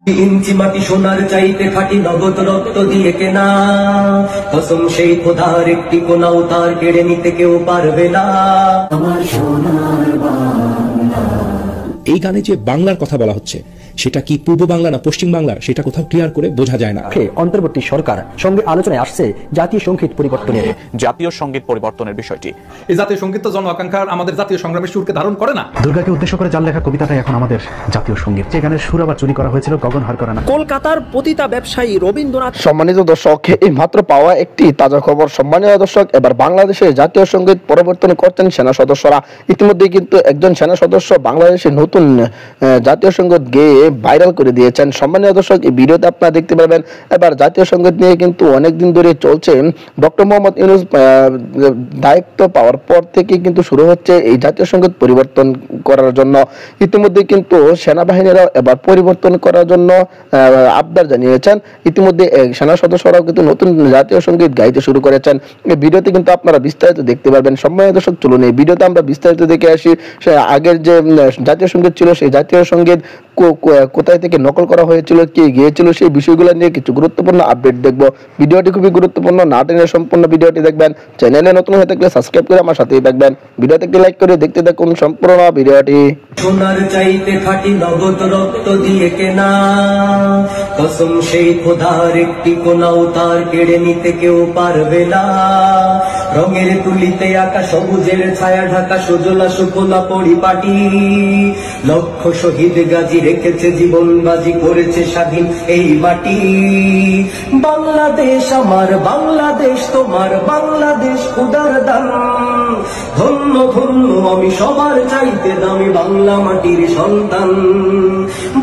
ইঞ্চি মাটি সোনার চাইতে খাঁটি নগদ রক্ত দিয়ে কেনা, কসম সেই খোদার একটি কোনাও তার কেড়ে নিতে কেউ পারবে না। আমার সোনার বাংলা। এই গানে যে বাংলার কথা বলা হচ্ছে সেটা কি পূর্ব বাংলা না পশ্চিম বাংলার সেটা কোথাও ক্লিয়ার করে বোঝা যায় না। অন্তর্বর্তী সরকার সঙ্গে আলোচনায় আসছে জাতীয় সংগীত পরিবর্তনের বিষয়টি। এই জাতীয় সংগীত তো জন আকাঙ্ক্ষার আমাদের জাতীয় সংগ্রামের সুরকে ধারণ করে না। দুর্গাকে উদ্দেশ্য করে যার লেখা কবিতাটাই এখন আমাদের জাতীয় সংগীত। যে গানের সুর আবার চুরি করা হয়েছিল গগন হারকরানা। কলকাতার পতিতা ব্যবসায়ী রবীন্দ্রনাথ। সম্মানিত দর্শক, এই মাত্র পাওয়া একটি তাজা খবর। সম্মানিত দর্শক, এবার বাংলাদেশে জাতীয় সংগীত পরিবর্তন করছেন সেনা সদস্যরা। ইতিমধ্যে কিন্তু একজন সেনা সদস্য বাংলাদেশের নতুন জাতীয় সংগীত গেয়ে ভাইরাল করে দিয়েছেন। সম্মানিত দর্শক, এই ভিডিওতে আপনারা দেখতে পারবেন এবার জাতীয় সংগীত নিয়ে কিন্তু অনেকদিন ধরে চলছে। ডক্টর মোহাম্মদ ইউনূস দায়িত্ব পাওয়ার পর থেকে কিন্তু শুরু হচ্ছে এই জাতীয় সংগীত পরিবর্তন করার জন্য। ইতিমধ্যে কিন্তু সেনাবাহিনীরা এবার পরিবর্তন করার জন্য আবদার জানিয়েছেন। ইতিমধ্যে সেনা সদস্যরাও কিন্তু নতুন জাতীয় সংগীত গাইতে শুরু করেছেন। এই ভিডিওতে কিন্তু আপনারা বিস্তারিত দেখতে পারবেন। সম্মানিত দর্শক, চলুন এই ভিডিওতে আমরা বিস্তারিত দেখে আসি। আগের যে জাতীয় সংগীত ছিল সেই জাতীয় সংগীত কোথায় থেকে নকল করা হয়েছিল, কে গিয়েছিল, সেই বিষয়গুলো নিয়ে কিছু গুরুত্বপূর্ণ আপডেট দেখবো। ভিডিওটি খুবই গুরুত্বপূর্ণ, না টেনে সম্পূর্ণ ভিডিওটি দেখবেন। চ্যানেলে নতুন হয়ে থাকলে সাবস্ক্রাইব করে আমার সাথেই থাকবেন। ভিডিওতে একটি লাইক করে দেখতে থাকুন সম্পূর্ণ ভিডিওটি। সোনার চাইতে খাঁটি নগদ রক্ত দিয়ে কেনা, কসম সেই খোদার একটি কোনাও তার কেড়ে নিতে কেউ পারবে না। রঙের তুলিতে আঁকা সবুজের ছায়া ঢাকা সুজলা সুফলা পরিপাটি, লক্ষ শহীদ গাজী রেখেছে জীবন বাজি করেছে স্বাধীন এই মাটি। বাংলাদেশ আমার, বাংলাদেশ তোমার, বাংলাদেশ খোদার দান। ধন্য ধন্য আমি সবার চাইতে দামি বাংলা মাটির সন্তান।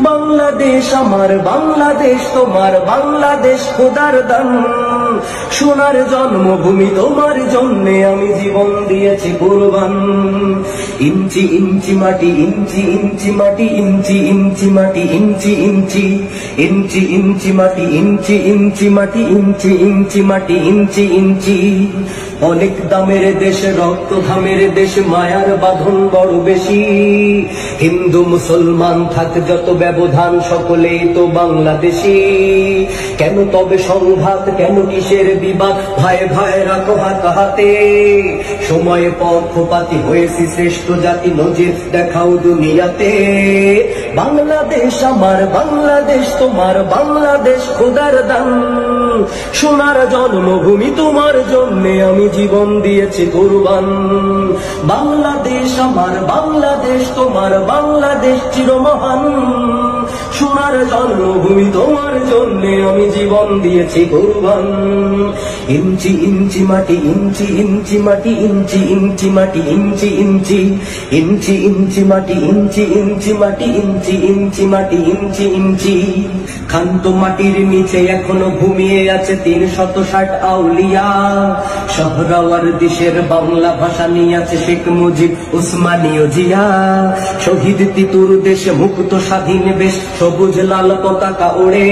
বাংলাদেশ আমার, বাংলাদেশ তোমার, বাংলাদেশ খোদার দান। সোনার জন্মভূমি তোমার জন্যে আমি জীবন দিয়েছি কুরবান। ইঞ্চি ইঞ্চি মাটি, ইঞ্চি ইঞ্চি মাটি, ইঞ্চি ইঞ্চি মাটি, ইঞ্চি ইঞ্চি, ইঞ্চি ইঞ্চি মাটি, ইঞ্চি ইঞ্চি মাটি, ইঞ্চি ইঞ্চি মাটি, ইঞ্চি ইঞ্চি। অনেক দামের দেশ, রক্ত ধামের দেশ, মায়ার বাঁধন বড় বেশি। হিন্দু মুসলমান থাক যত ব্যবধান, সকলেই তো বাংলাদেশি। কেন তবে সংঘাত, কেন কিসের বিবাদ, ভাই ভাই রাখো হাত হাতে। সময়ে পক্ষপাতী হয়েছি শ্রেষ্ঠ জাতি, নজির দেখাও দুনিয়াতে। বাংলাদেশ আমার, বাংলাদেশ তোমার, বাংলাদেশ খোদার দান। সোনার জন্মভূমি তোমার জন্যে আমি জীবন দিয়েছি কুরবান। বাংলাদেশ আমার, বাংলাদেশ তোমার, বাংলাদেশ চিরমহান। সোনার জন্মভূমি তোমার জন্যে আমি জীবন দিয়েছি কুরবান। ইঞ্চি ইঞ্চি মাটি, ইঞ্চি ইঞ্চি মাটি, ইঞ্চি ইঞ্চি মাটি, ইঞ্চি ইঞ্চি, ইঞ্চি ইঞ্চি মাটি, ইঞ্চি ইঞ্চি মাটি, ইঞ্চি ইঞ্চি মাটি, ইঞ্চি ইঞ্চি। খান্ত মাটির নিচে এখনো ঘুমিয়ে আছে ৩৬০ আউলিয়া। শহরাওয়ার দেশের বাংলা ভাষা নিয়ে আছে শেখ মুজিব, উসমানীয় জিয়া। শহীদ তিতুর দেশে মুক্ত স্বাধীন বেশ, সবুজ লাল পতাকা ওড়ে।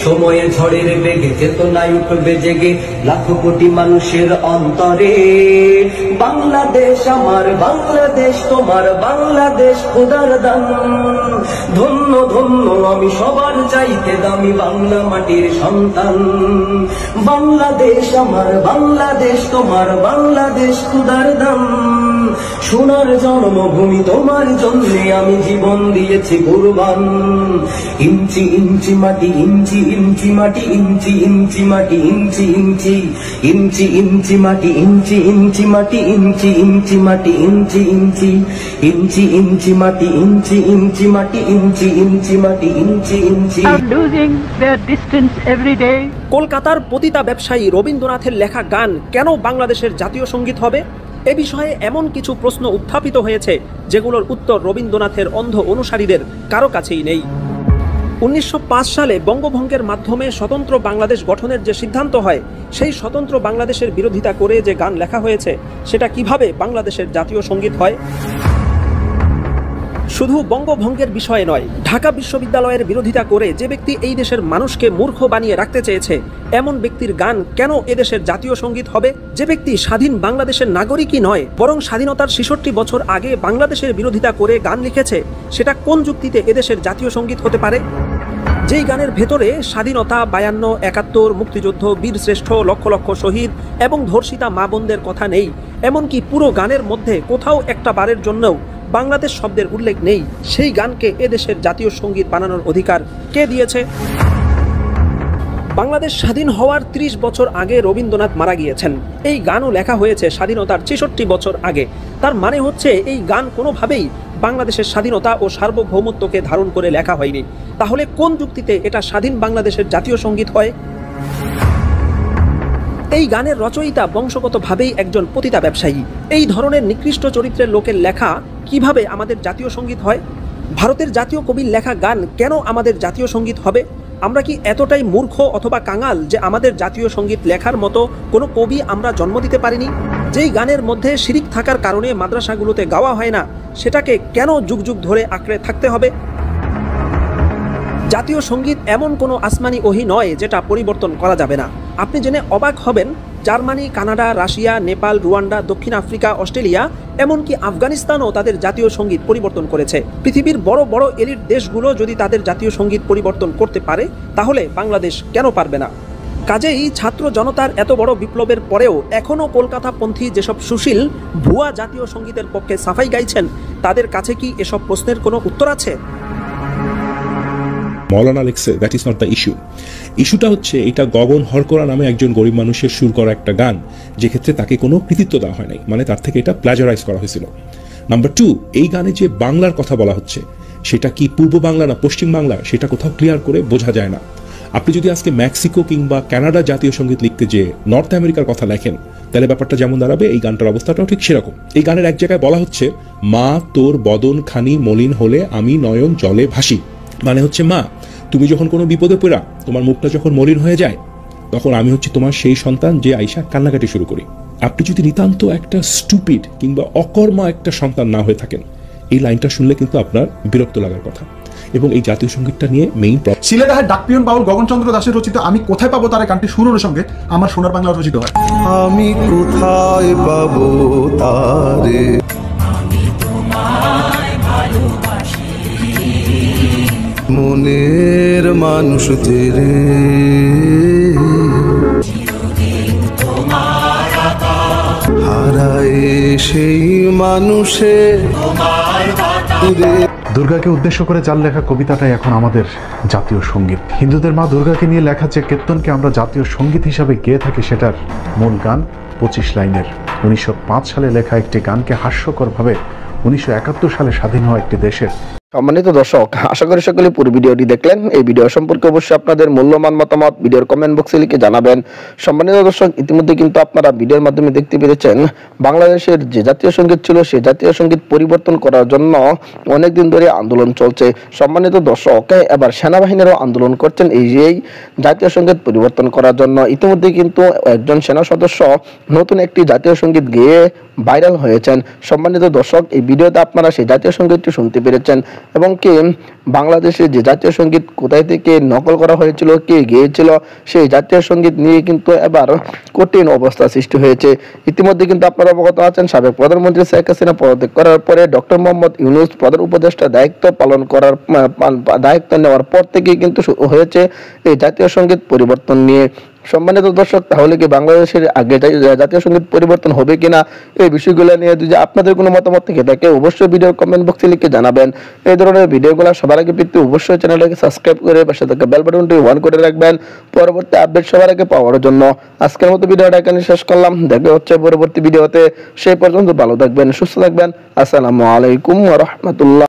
সময়ে ঝড়ের বেগে চেতনায় উঠবে জেগে লাখো কোটি মানুষের অন্তরে। বাংলাদেশ আমার, বাংলাদেশ তোমার, বাংলাদেশ খোদার দান। ধন্য ধন্য আমি সবার চাইতে দামি বাংলা মাটির সন্তান। বাংলাদেশ আমার, বাংলাদেশ তোমার, বাংলাদেশ খোদার দান। সোনার জন্মভূমি তোমার জন্যে আমি জীবন দিয়েছি কুরবান। ইঞ্চি ইঞ্চি মাটি, ইঞ্চি ইঞ্চি মাটি, ইঞ্চি ইঞ্চি মাটি, ইঞ্চি ইঞ্চি, ইঞ্চি ইঞ্চি মাটি, ইঞ্চি ইঞ্চি মাটি, ইঞ্চি ইঞ্চি মাটি, ইঞ্চি ইঞ্চি, ইঞ্চি ইঞ্চি মাটি, ইঞ্চি ইঞ্চি মাটি, ইঞ্চি ইঞ্চি মাটি, ইঞ্চি ইঞ্চি। কলকাতার পতিতা ব্যবসায়ী রবীন্দ্রনাথের লেখা গান কেন বাংলাদেশের জাতীয় সংগীত হবে? এ বিষয়ে এমন কিছু প্রশ্ন উত্থাপিত হয়েছে যেগুলোর উত্তর রবীন্দ্রনাথের অন্ধ অনুসারীদের কারো কাছেই নেই। 1905 সালে বঙ্গভঙ্গের মাধ্যমে স্বতন্ত্র বাংলাদেশ গঠনের যে সিদ্ধান্ত হয়, সেই স্বতন্ত্র বাংলাদেশের বিরোধিতা করে যে গান লেখা হয়েছে সেটা কিভাবে বাংলাদেশের জাতীয় সংগীত হয়? শুধু বঙ্গভঙ্গের বিষয়ে নয়, ঢাকা বিশ্ববিদ্যালয়ের বিরোধিতা করে যে ব্যক্তি এই দেশের মানুষকে মূর্খ বানিয়ে রাখতে চেয়েছে এমন ব্যক্তির গান কেন এদেশের জাতীয় সঙ্গীত হবে? যে ব্যক্তি স্বাধীন বাংলাদেশের নাগরিকই নয়, বরং স্বাধীনতার ৬৬ বছর আগে বাংলাদেশের বিরোধিতা করে গান লিখেছে, সেটা কোন যুক্তিতে এদেশের জাতীয় সঙ্গীত হতে পারে? যেই গানের ভেতরে স্বাধীনতা, ৫২, ৭১, মুক্তিযুদ্ধ, বীরশ্রেষ্ঠ, লক্ষ লক্ষ শহীদ এবং ধর্ষিতা মা বোনদের কথা নেই, এমনকি পুরো গানের মধ্যে কোথাও একটা বারের জন্যও বাংলাদেশ শব্দের উল্লেখ নেই, সেই গানকে এদেশের জাতীয় সঙ্গীত বানানোর অধিকার কে দিয়েছে? বাংলাদেশ স্বাধীন হওয়ার ৩০ বছর আগে রবীন্দ্রনাথ মারা গিয়েছেন। এই গানও লেখা হয়েছে স্বাধীনতার ৬৬ বছর আগে। তার মানে হচ্ছে এই গান কোনোভাবেই বাংলাদেশের স্বাধীনতা ও সার্বভৌমত্বকে ধারণ করে লেখা হয়নি। তাহলে কোন যুক্তিতে এটা স্বাধীন বাংলাদেশের জাতীয় সঙ্গীত হয়? এই গানের রচয়িতা বংশগতভাবেই একজন পতিতা ব্যবসায়ী। এই ধরনের নিকৃষ্ট চরিত্রের লোকের লেখা কিভাবে আমাদের জাতীয় সঙ্গীত হয়? ভারতের জাতীয় কবির লেখা গান কেন আমাদের জাতীয় সঙ্গীত হবে? আমরা কি এতটাই মূর্খ অথবা কাঙাল যে আমাদের জাতীয় সঙ্গীত লেখার মতো কোনো কবি আমরা জন্ম দিতে পারিনি? যেই গানের মধ্যে শিরিক থাকার কারণে মাদ্রাসাগুলোতে গাওয়া হয় না, সেটাকে কেন যুগ যুগ ধরে আঁকড়ে থাকতে হবে? জাতীয় সঙ্গীত এমন কোনো আসমানি ওহী নয় যেটা পরিবর্তন করা যাবে না। আপনি জেনে অবাক হবেন, Germany, Canada, Russia, Nepal, Rwanda, দক্ষিণ আফ্রিকা, অস্ট্রেলিয়া, এমনকি আফগানিস্তানও তাদের জাতীয় সঙ্গীত পরিবর্তন করেছে। পৃথিবীর বড় বড় এলিট দেশগুলো যদি তাদের জাতীয় সঙ্গীত পরিবর্তন করতে পারে, তাহলে বাংলাদেশ কেন পারবে না? কাজেই ছাত্র জনতার এত বড় বিপ্লবের পরেও এখনও কলকাতাপন্থী যেসব সুশীল ভুয়া জাতীয় সঙ্গীতের পক্ষে সাফাই গাইছেন, তাদের কাছে কি এসব প্রশ্নের কোনো উত্তর আছে? মৌলানা লিখছে that is not the issue. ইস্যুটা হচ্ছে এটা গগন হরকরা নামে একজন গরিব মানুষের সুর করা একটা গান, যে ক্ষেত্রে তাকে কোনো কৃতিত্ব দেওয়া হয় নাই, মানে তার থেকে এটা প্লাজারাইজ করা হয়েছিল। নাম্বার 2, এই গানে যে বাংলার কথা বলা হচ্ছে সেটা কি পূর্ব বাংলা না পশ্চিম বাংলা, সেটা কোথাও ক্লিয়ার করে বোঝা যায় না। আপনি যদি আজকে মেক্সিকো কিংবা কানাডা জাতীয় সঙ্গীত লিখতে যে নর্থ আমেরিকার কথা লেখেন, তাহলে ব্যাপারটা যেমন দাঁড়াবে, এই গানটার অবস্থাটাও ঠিক সেরকম। এই গানের এক জায়গায় বলা হচ্ছে, মা তোর বদন খানি মলিন হলে আমি নয়ন জলে ভাসি, মানে হচ্ছে মা তুমি যখন কোনো বিপদে পড়া, তোমার মুখটা যখন মলিন হয়ে যায়, তখন আমি হচ্ছে তোমার সেই সন্তান যে আইসা কান্নাকাটি শুরু করি। আপনি যদি নিতান্ত একটা স্টুপিড কিংবা অকর্মা একটা সন্তান না হয়ে থাকেন, এই লাইনটা শুনলে কিন্তু আপনার বিরক্ত লাগার কথা। এবং এই জাতীয় সঙ্গীতটা নিয়ে মেইন সিলেদাহের ডাকপিয়ন বাউল গগনচন্দ্র দাসের রচিত আমি কোথায় পাবো তার গানটি সুরের সঙ্গে আমার সোনার বাংলা রচিত হয়। আমি কোথায় পাবো তারে, মনের মানুষ তেরে, হারায় সেই মানুষে। দুর্গাকে উদ্দেশ্য করে যার লেখা কবিতাটাই এখন আমাদের জাতীয় সঙ্গীত। হিন্দুদের মা দুর্গাকে নিয়ে লেখা যে কীর্তনকে আমরা জাতীয় সঙ্গীত হিসাবে গেয়ে থাকি, সেটার মূল গান 25 লাইনের। 1905 সালে লেখা একটি গানকে হাস্যকরভাবে 1971 সালে স্বাধীন হওয়া একটি দেশের। সম্মানিত দর্শক, আশা করি সকলে পুরো ভিডিওটি দেখলেন। এই ভিডিও সম্পর্কে অবশ্যই আপনাদের মূল্যবান মতামত ভিডিওর কমেন্ট বক্সে লিখে জানাবেন। সম্মানিত দর্শক, ইতিমধ্যে কিন্তু আপনারা ভিডিওর মাধ্যমে দেখতে পেরেছেন বাংলাদেশের যে জাতীয় সঙ্গীত ছিল সেই জাতীয় সঙ্গীত পরিবর্তন করার জন্য অনেকদিন ধরে আন্দোলন চলছে। সম্মানিত দর্শক, এবার সেনাবাহিনীরও আন্দোলন করছেন এই জাতীয় সঙ্গীত পরিবর্তন করার জন্য। ইতিমধ্যে কিন্তু একজন সেনা সদস্য নতুন একটি জাতীয় সঙ্গীত গেয়ে ভাইরাল হয়েছেন। সম্মানিত দর্শক, এই ভিডিওতে আপনারা সেই জাতীয় সঙ্গীতটি শুনতে পেরেছেন এবং কি বাংলাদেশের যে জাতীয় সঙ্গীত কোথায় থেকে নকল করা হয়েছিল, কে গেয়েছিল, সেই জাতীয় সঙ্গীত নিয়ে কিন্তু এবার কঠিন অবস্থা সৃষ্টি হয়েছে। ইতিমধ্যে কিন্তু আপনারা অবগত আছেন, সাবেক প্রধানমন্ত্রী শেখ হাসিনা পদত্যাগ করার পরে ডক্টর মোহাম্মদ ইউনূস প্রধান উপদেষ্টা দায়িত্ব নেওয়ার পর থেকেই কিন্তু হয়েছে এই জাতীয় সঙ্গীত পরিবর্তন নিয়ে। সম্মানিত দর্শক, তাহলে কি বাংলাদেশের আগে জাতীয় সঙ্গীত পরিবর্তন হবে কিনা, এই বিষয়গুলো নিয়ে যদি আপনাদের কোনো মতামত থেকে থাকে অবশ্যই ভিডিওর কমেন্ট বক্সে লিখে জানাবেন। এই ধরনের ভিডিওগুলো সবার আগে পেতে অবশ্যই চ্যানেলটাকে সাবস্ক্রাইব করে পাশে থাকা বেল বাটনটি অন করে রাখবেন পরবর্তী আপডেট সবার আগে পাওয়ার জন্য। আজকের মতো ভিডিওটা এখানে শেষ করলাম, দেখা হচ্ছে পরবর্তী ভিডিওতে। সেই পর্যন্ত ভালো থাকবেন, সুস্থ থাকবেন। আসসালামু আলাইকুম ওয়া রাহমাতুল্লাহ।